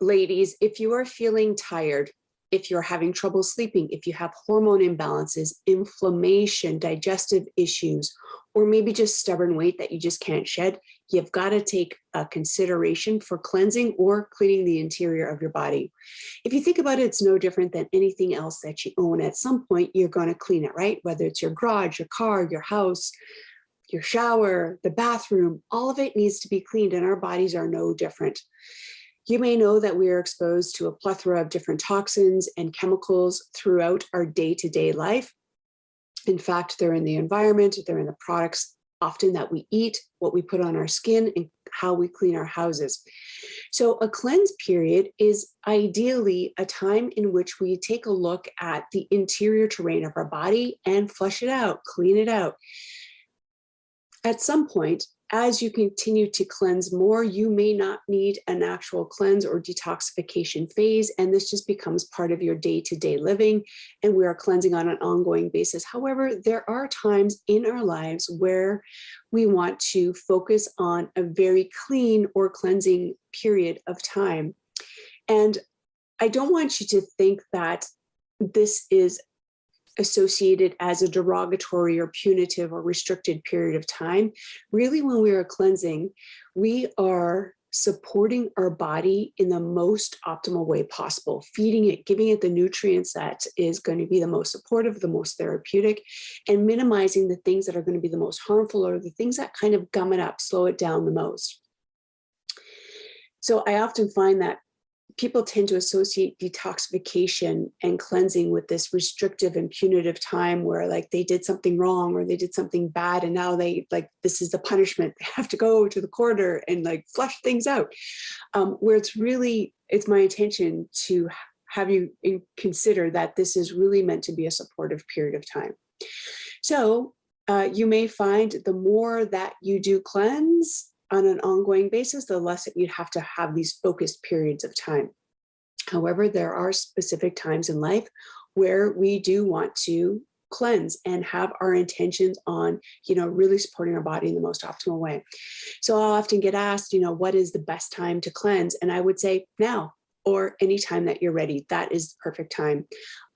ladies, if you are feeling tired, if you're having trouble sleeping, if you have hormone imbalances, inflammation, digestive issues, or maybe just stubborn weight that you just can't shed, you've got to take a consideration for cleansing or cleaning the interior of your body. If you think about it, it's no different than anything else that you own. At some point, you're going to clean it, right? Whether it's your garage, your car, your house, your shower, the bathroom, all of it needs to be cleaned, and our bodies are no different. You may know that we are exposed to a plethora of different toxins and chemicals throughout our day-to-day life. In fact, they're in the environment, they're in the products often that we eat, what we put on our skin, and how we clean our houses. So a cleanse period is ideally a time in which we take a look at the interior terrain of our body and flush it out, clean it out. At some point, as you continue to cleanse more, you may not need an actual cleanse or detoxification phase, and this just becomes part of your day-to-day living, and we are cleansing on an ongoing basis. However, there are times in our lives where we want to focus on a very clean or cleansing period of time. And I don't want you to think that this is associated as a derogatory or punitive or restricted period of time. Really, when we are cleansing, we are supporting our body in the most optimal way possible, feeding it, giving it the nutrients that is going to be the most supportive, the most therapeutic, and minimizing the things that are going to be the most harmful or the things that kind of gum it up, slow it down the most. So I often find that people tend to associate detoxification and cleansing with this restrictive and punitive time where like they did something wrong or they did something bad and now they like, this is the punishment. They have to go to the corner and like flush things out. Where it's my intention to have you consider that this is really meant to be a supportive period of time. So you may find the more that you do cleanse on an ongoing basis, the less that you'd have to have these focused periods of time. However, there are specific times in life where we do want to cleanse and have our intentions on, really supporting our body in the most optimal way. So I'll often get asked, what is the best time to cleanse? And I would say now, or any time that you're ready, that is the perfect time.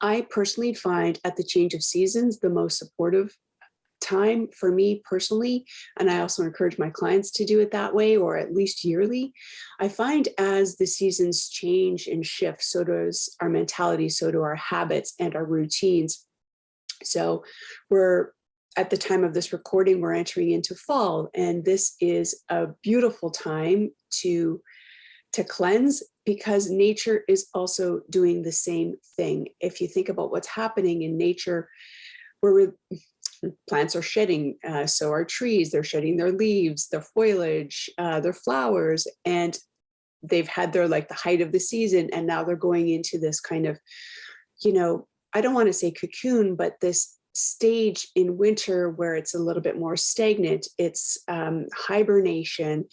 I personally find at the change of seasons, the most supportive time for me personally, and I also encourage my clients to do it that way, or at least yearly. I find as the seasons change and shift, so does our mentality, so do our habits and our routines. So we're at the time of this recording, we're entering into fall, and this is a beautiful time to cleanse because nature is also doing the same thing. If you think about what's happening in nature, plants are shedding, so are trees. They're shedding their leaves, their foliage, their flowers, and they've had their the height of the season, and now they're going into this kind of, I don't want to say cocoon, but this stage in winter where it's a little bit more stagnant. It's hibernation.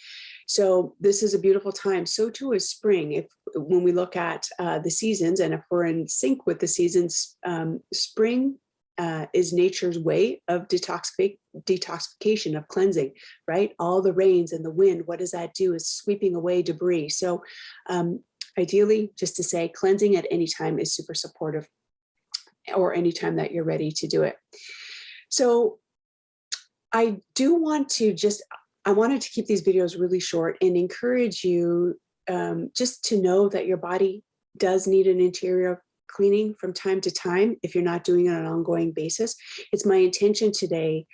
So this is a beautiful time. So too is spring. When we look at the seasons, and if we're in sync with the seasons, spring is nature's way of detoxification, of cleansing, right? All the rains and the wind, what does that do? Is sweeping away debris. So ideally, just to say, cleansing at any time is super supportive, or any time that you're ready to do it. So I wanted to keep these videos really short and encourage you just to know that your body does need an interior cleaning from time to time if you're not doing it on an ongoing basis. It's my intention today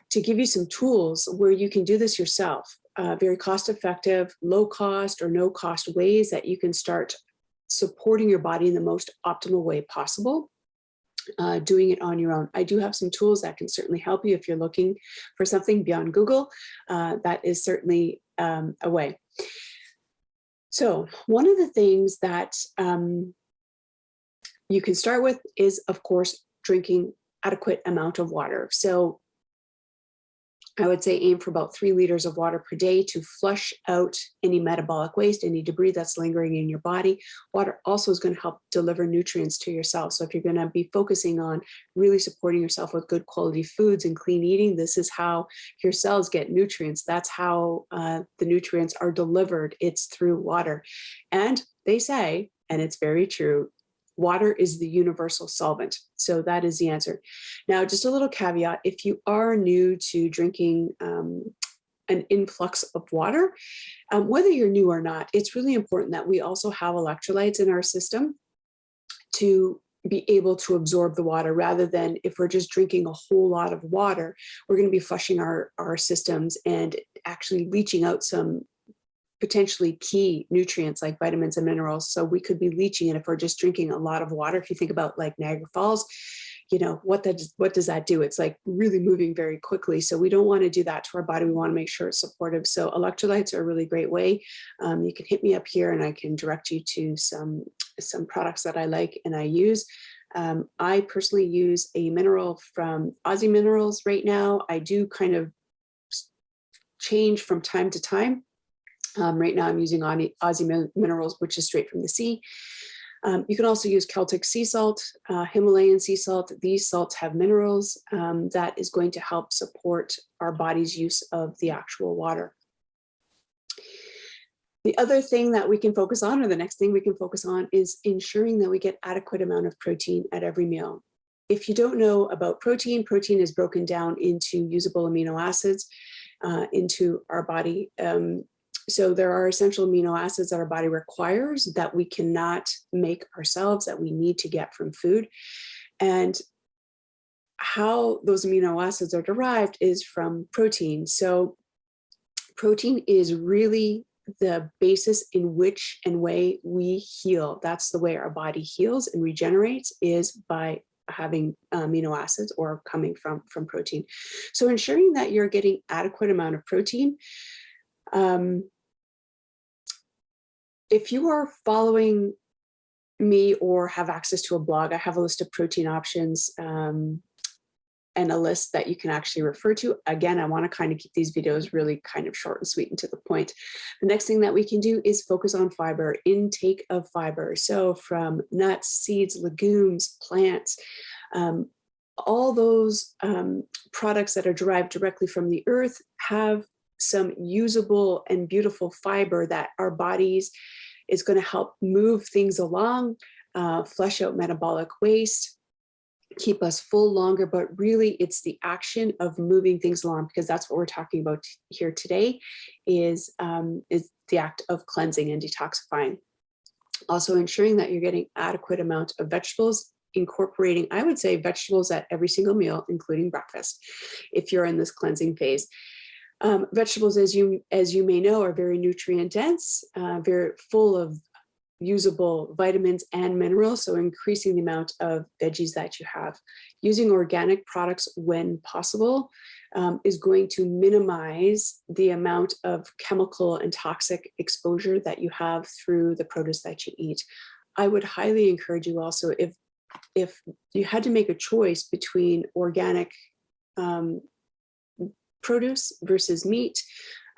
to give you some tools where you can do this yourself, very cost-effective, low-cost or no-cost ways that you can start supporting your body in the most optimal way possible, doing it on your own. I do have some tools that can certainly help you if you're looking for something beyond Google. That is certainly a way. So one of the things that you can start with is, of course, drinking adequate amount of water. So I would say aim for about 3 liters of water per day to flush out any metabolic waste, any debris that's lingering in your body. Water also is going to help deliver nutrients to your cells. So if you're going to be focusing on really supporting yourself with good quality foods and clean eating, this is how your cells get nutrients. That's how the nutrients are delivered. It's through water. And they say, and it's very true, water is the universal solvent. So that is the answer. Now, just a little caveat, if you are new to drinking an influx of water, whether you're new or not, it's really important that we also have electrolytes in our system to be able to absorb the water, rather than if we're just drinking a whole lot of water, we're going to be flushing our systems and actually leaching out some potentially key nutrients like vitamins and minerals. So we could be leaching it if we're just drinking a lot of water. If you think about like Niagara Falls, you know, what does that do? It's like really moving very quickly. So we don't want to do that to our body. We want to make sure it's supportive. So electrolytes are a really great way. You can hit me up here and I can direct you to some products that I like and I use. I personally use a mineral from Aussie Minerals right now. I do kind of change from time to time. Right now I'm using Aussie Minerals, which is straight from the sea. You can also use Celtic sea salt, Himalayan sea salt. These salts have minerals that is going to help support our body's use of the actual water. The other thing that we can focus on, or the next thing we can focus on, is ensuring that we get adequate amount of protein at every meal. If you don't know about protein, protein is broken down into usable amino acids into our body. So there are essential amino acids that our body requires that we cannot make ourselves, that we need to get from food. And how those amino acids are derived is from protein. So protein is really the basis in which and way we heal. That's the way our body heals and regenerates, is by having amino acids or coming from protein. So ensuring that you're getting adequate amount of protein. If you are following me or have access to a blog, I have a list of protein options and a list that you can actually refer to. Again, I want to kind of keep these videos really kind of short and sweet and to the point. The next thing that we can do is focus on fiber, intake of fiber. So from nuts, seeds, legumes, plants, all those products that are derived directly from the earth have some usable and beautiful fiber that our bodies is going to help move things along, flush out metabolic waste, keep us full longer. But really it's the action of moving things along, because that's what we're talking about here today, is the act of cleansing and detoxifying. Also ensuring that you're getting adequate amount of vegetables, incorporating, I would say, vegetables at every single meal, including breakfast, if you're in this cleansing phase. Vegetables, as you may know, are very nutrient dense, very full of usable vitamins and minerals. So increasing the amount of veggies that you have. Using organic products when possible is going to minimize the amount of chemical and toxic exposure that you have through the produce that you eat. I would highly encourage you also, if you had to make a choice between organic produce versus meat,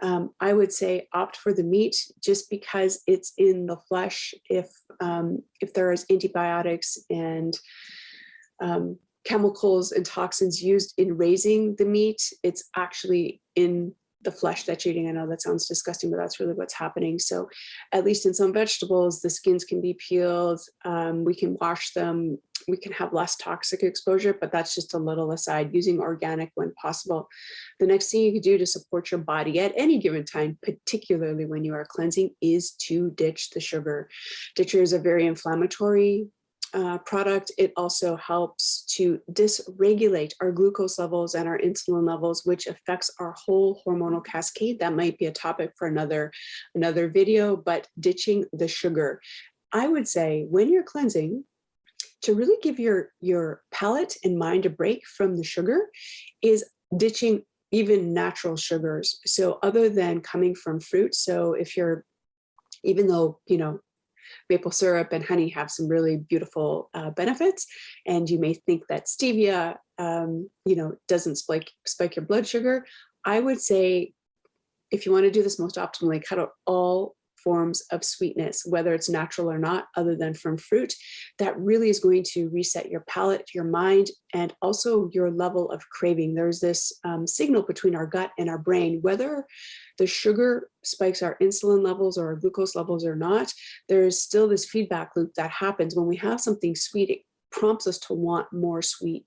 I would say opt for the meat, just because it's in the flesh. If there is antibiotics and chemicals and toxins used in raising the meat, it's actually in the flesh that you're eating. I know that sounds disgusting, but that's really what's happening. So at least in some vegetables, the skins can be peeled, we can wash them, we can have less toxic exposure, but that's just a little aside. Using organic when possible. The next thing you can do to support your body at any given time, particularly when you are cleansing, is to ditch the sugar. Ditcher is a very inflammatory product. It also helps to dysregulate our glucose levels and our insulin levels, which affects our whole hormonal cascade. That might be a topic for another video, but ditching the sugar. I would say when you're cleansing, to really give your palate and mind a break from the sugar, is ditching even natural sugars. So other than coming from fruit, so if you're, even though, you know, maple syrup and honey have some really beautiful benefits, and you may think that stevia, you know, doesn't spike your blood sugar, I would say, if you want to do this most optimally, cut out all forms of sweetness, whether it's natural or not, other than from fruit, that really is going to reset your palate, your mind, and also your level of craving. There's this signal between our gut and our brain, whether the sugar spikes our insulin levels or our glucose levels or not, there's still this feedback loop that happens when we have something sweet. It prompts us to want more sweet.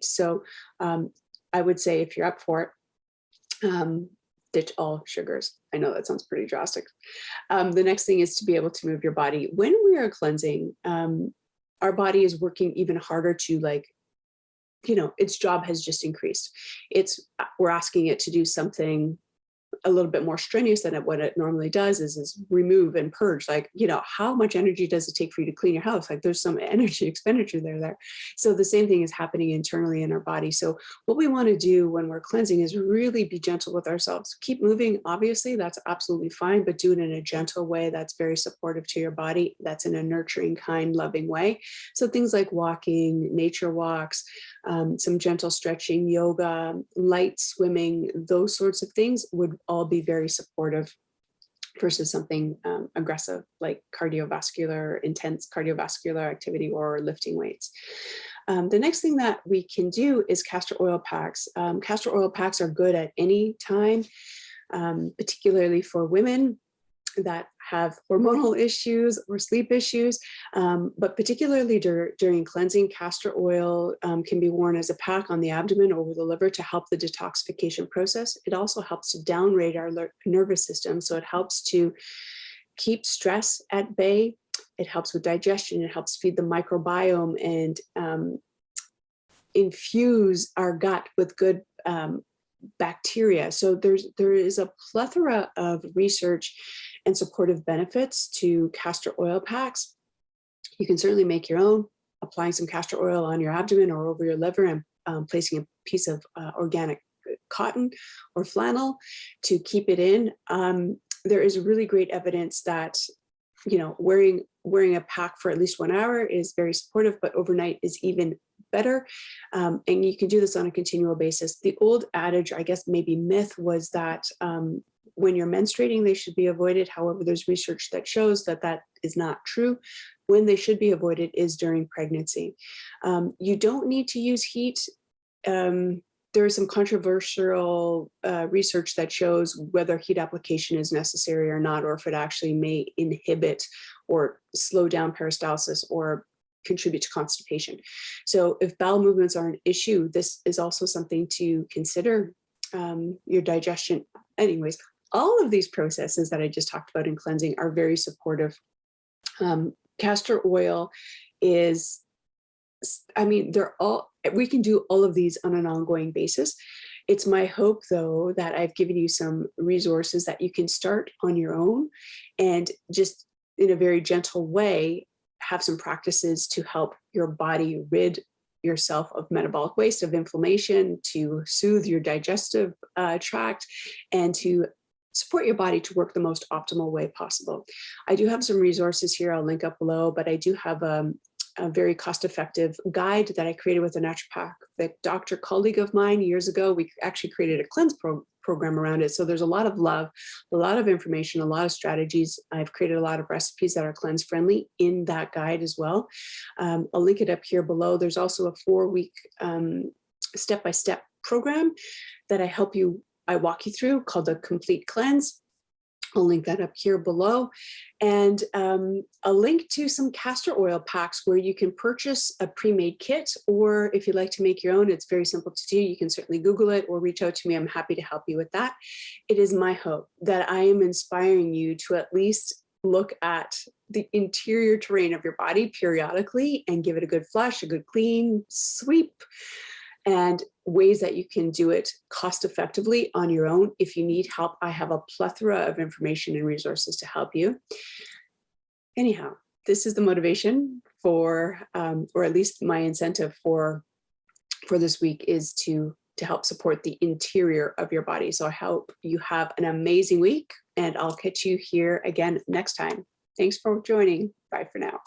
So I would say if you're up for it, ditch all sugars. I know that sounds pretty drastic. The next thing is to be able to move your body. When we are cleansing, our body is working even harder to its job has just increased. We're asking it to do something a little bit more strenuous than what it normally does is remove and purge. How much energy does it take for you to clean your house? There's some energy expenditure there. So the same thing is happening internally in our body. So what we want to do when we're cleansing is really be gentle with ourselves. Keep moving, obviously, that's absolutely fine, but do it in a gentle way that's very supportive to your body, that's in a nurturing, kind, loving way. So things like walking, nature walks, some gentle stretching, yoga, light swimming, those sorts of things would all be very supportive versus something aggressive like intense cardiovascular activity or lifting weights. The next thing that we can do is castor oil packs. Castor oil packs are good at any time, particularly for women that have hormonal issues or sleep issues, but particularly during cleansing, castor oil can be worn as a pack on the abdomen over the liver to help the detoxification process. It also helps to downregulate our nervous system, so it helps to keep stress at bay. It helps with digestion. It helps feed the microbiome and infuse our gut with good bacteria. So there is a plethora of research and supportive benefits to castor oil packs. You can certainly make your own, applying some castor oil on your abdomen or over your liver and placing a piece of organic cotton or flannel to keep it in. There is really great evidence that wearing a pack for at least 1 hour is very supportive, but overnight is even better. And you can do this on a continual basis. The old adage, I guess maybe myth, was that when you're menstruating, they should be avoided. However, there's research that shows that that is not true. When they should be avoided is during pregnancy. You don't need to use heat. There is some controversial research that shows whether heat application is necessary or not, or if it actually may inhibit or slow down peristalsis or contribute to constipation. So if bowel movements are an issue, this is also something to consider. Your digestion. Anyways, all of these processes that I just talked about in cleansing are very supportive. Castor oil is, we can do all of these on an ongoing basis. It's my hope, though, that I've given you some resources that you can start on your own and just in a very gentle way have some practices to help your body rid yourself of metabolic waste, of inflammation, to soothe your digestive tract, and to support your body to work the most optimal way possible. I do have some resources here I'll link up below, but I do have a very cost-effective guide that I created with a naturopathic doctor colleague of mine years ago. We actually created a cleanse program around it. So there's a lot of love, a lot of information, a lot of strategies. I've created a lot of recipes that are cleanse friendly in that guide as well. I'll link it up here below. There's also a 4-week step-by-step program that I walk you through called the Complete Cleanse. I'll link that up here below, and a link to some castor oil packs where you can purchase a pre-made kit, or if you'd like to make your own, it's very simple to do. You can certainly Google it or reach out to me. I'm happy to help you with that. It is my hope that I am inspiring you to at least look at the interior terrain of your body periodically and give it a good flush, a good clean sweep, and ways that you can do it cost effectively on your own. If you need help, I have a plethora of information and resources to help you. Anyhow, this is the motivation for, or at least my incentive for this week, is to help support the interior of your body. So I hope you have an amazing week, and I'll catch you here again next time. Thanks for joining. Bye for now.